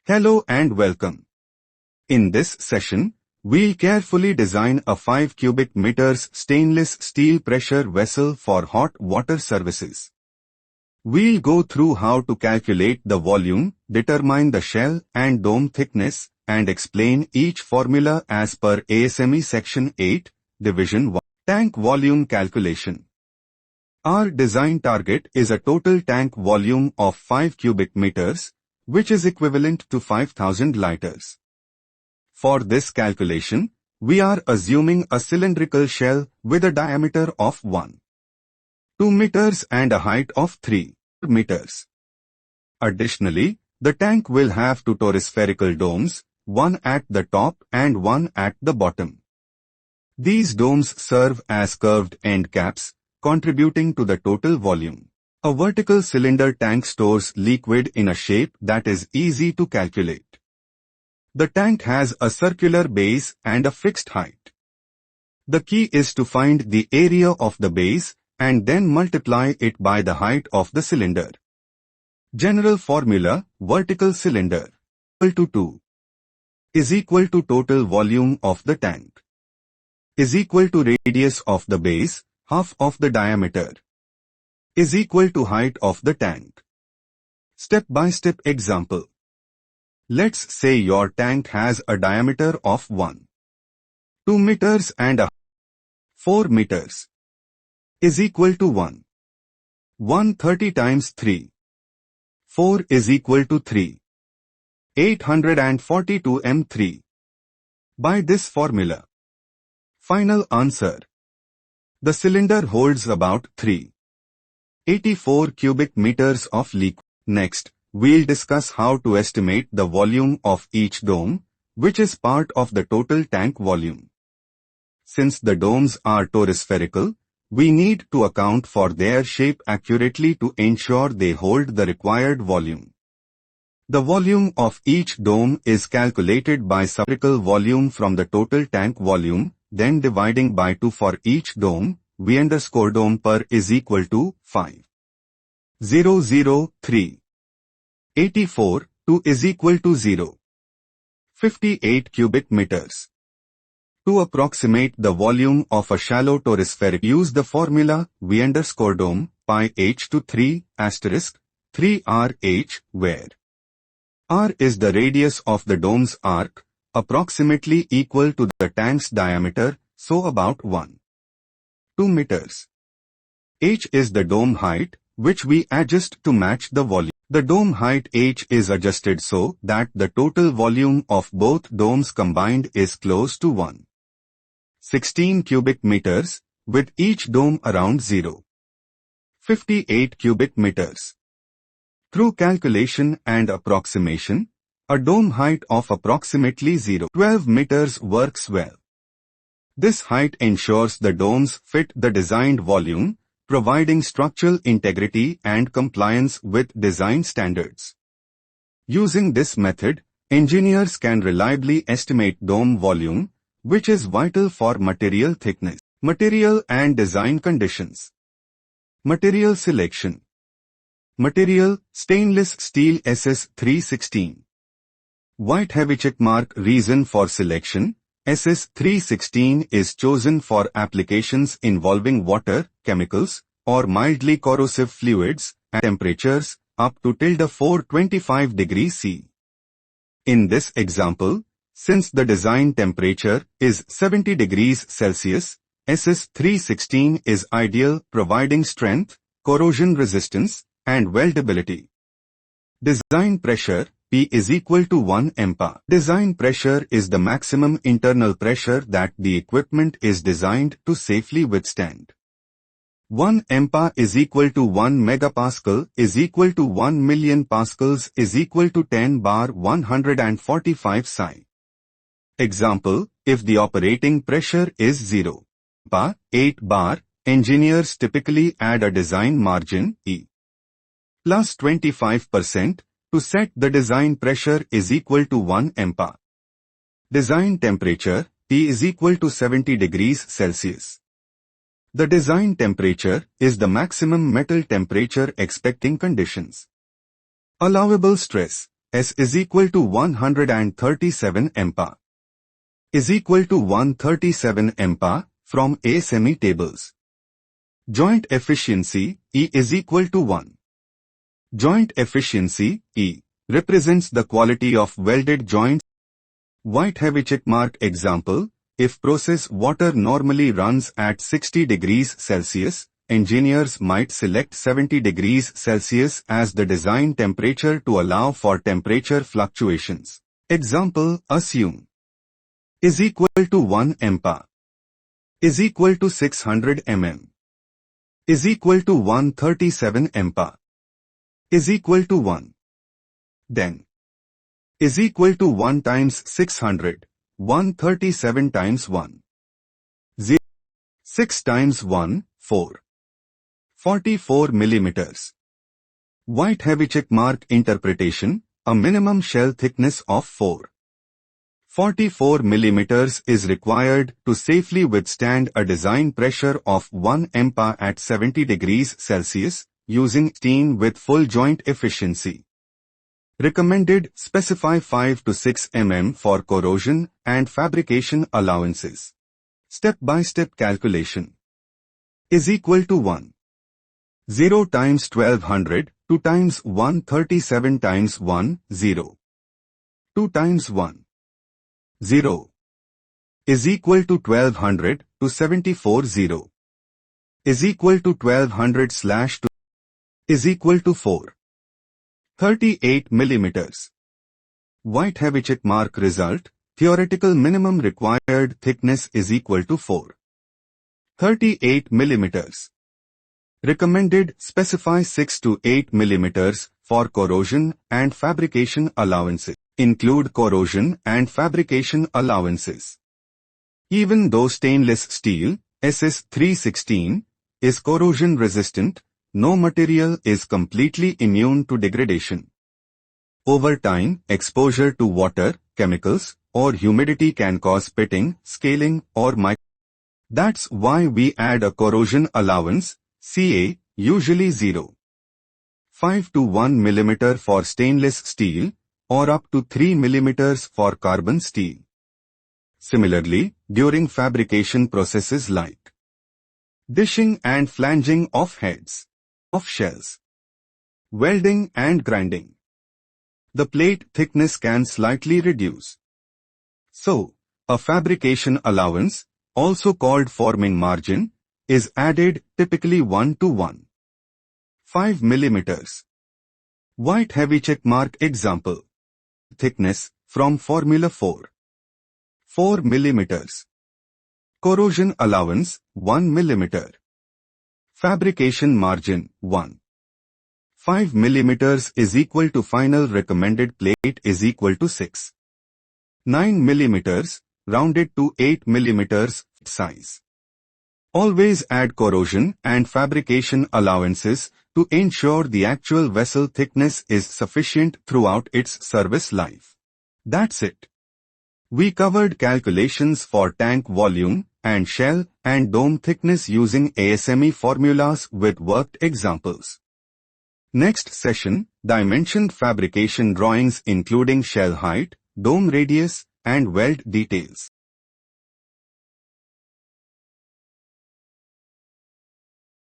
Hello and welcome. In this session, we'll carefully design a 5 cubic meters stainless steel pressure vessel for hot water services. We'll go through how to calculate the volume, determine the shell and dome thickness, and explain each formula as per ASME Section VIII, Division 1. Tank volume calculation. Our design target is a total tank volume of 5 cubic meters, which is equivalent to 5,000 liters. For this calculation, we are assuming a cylindrical shell with a diameter of 1.2 meters and a height of 3 meters. Additionally, the tank will have two toruspherical domes, one at the top and one at the bottom. These domes serve as curved end caps, contributing to the total volume. A vertical cylinder tank stores liquid in a shape that is easy to calculate. The tank has a circular base and a fixed height. The key is to find the area of the base and then multiply it by the height of the cylinder. General formula: vertical cylinder equal to 2 is equal to total volume of the tank is equal to radius of the base, half of the diameter, is equal to height of the tank. Step-by-step example. Let's say your tank has a diameter of 1.2 meters and a 4 meters is equal to 130 times 3. 4 is equal to 3. 842 m3. By this formula. Final answer. The cylinder holds about 384 cubic meters of liquid. Next, we'll discuss how to estimate the volume of each dome, which is part of the total tank volume. Since the domes are toruspherical, we need to account for their shape accurately to ensure they hold the required volume. The volume of each dome is calculated by subtracting volume from the total tank volume, then dividing by 2 for each dome. V_dome per is equal to 5,003. 84, 2 is equal to 0.58 cubic meters. To approximate the volume of a shallow toruspheric, use the formula V_dome pi h to 3 asterisk 3 rh, where r is the radius of the dome's arc, approximately equal to the tank's diameter, so about 1.2 meters. H is the dome height, which we adjust to match the volume. The dome height h is adjusted so that the total volume of both domes combined is close to 116 cubic meters, with each dome around 0.58 cubic meters. Through calculation and approximation, a dome height of approximately 0.12 meters works well. This height ensures the domes fit the designed volume, providing structural integrity and compliance with design standards. Using this method, engineers can reliably estimate dome volume, which is vital for material thickness, material and design conditions. Material selection. Material: stainless steel SS316. White heavy check mark. Reason for selection: SS316 is chosen for applications involving water, chemicals, or mildly corrosive fluids at temperatures up to 425 degrees C. In this example, since the design temperature is 70 degrees Celsius, SS316 is ideal, providing strength, corrosion resistance, and weldability. Design pressure: P is equal to 1 MPa. Design pressure is the maximum internal pressure that the equipment is designed to safely withstand. 1 MPa is equal to 1 megapascal is equal to 1 million pascals is equal to 10 bar 145 psi. Example: if the operating pressure is 0 bar 8 bar, engineers typically add a design margin E plus 25% to set the design pressure is equal to 1 MPa. Design temperature: T is equal to 70 degrees Celsius. The design temperature is the maximum metal temperature expecting conditions. Allowable stress: S is equal to 137 MPa. Is equal to 137 MPa from ASME tables. Joint efficiency E is equal to 1. Joint efficiency E represents the quality of welded joints. White heavy check mark example. If process water normally runs at 60 degrees Celsius, engineers might select 70 degrees Celsius as the design temperature to allow for temperature fluctuations. Example, assume is equal to 1 MPa, is equal to 600 mm, is equal to 137 MPa, is equal to 1. Then, is equal to 1 times 600, 137 times 1. 0. 6 times 1, 4. 44 millimeters. White heavy check mark interpretation, a minimum shell thickness of 44 millimeters is required to safely withstand a design pressure of 1 MPa at 70 degrees Celsius, using steel with full joint efficiency. Recommended specify 5 to 6 mm for corrosion and fabrication allowances. Step-by-step calculation is equal to 1. 0 times 1200, 2 times 137 times 1, 0. 2 times 1. 0 is equal to 1200 to 74 0 is equal to 1200 slash 2 is equal to 38 millimeters. White heavy check mark result, theoretical minimum required thickness is equal to 38 millimeters. Recommended specify 6 to 8 millimeters for corrosion and fabrication allowances. Include corrosion and fabrication allowances. Even though stainless steel, SS316, is corrosion resistant, no material is completely immune to degradation. Over time, exposure to water, chemicals, or humidity can cause pitting, scaling, or That's why we add a corrosion allowance, CA, usually 0.5 to 1 mm for stainless steel, or up to 3 mm for carbon steel. Similarly, during fabrication processes like dishing and flanging of heads, of shells, welding and grinding, the plate thickness can slightly reduce. So, a fabrication allowance, also called forming margin, is added typically 1 to 1.5 mm. White heavy check mark example. Thickness from formula 4 millimeters. Corrosion allowance 1 millimeter. Fabrication margin 1.5 millimeters is equal to final recommended plate is equal to 6.9 millimeters, rounded to 8 millimeters size. Always add corrosion and fabrication allowances to ensure the actual vessel thickness is sufficient throughout its service life. That's it. We covered calculations for tank volume and shell and dome thickness using ASME formulas with worked examples. Next session, dimensioned fabrication drawings including shell height, dome radius, and weld details.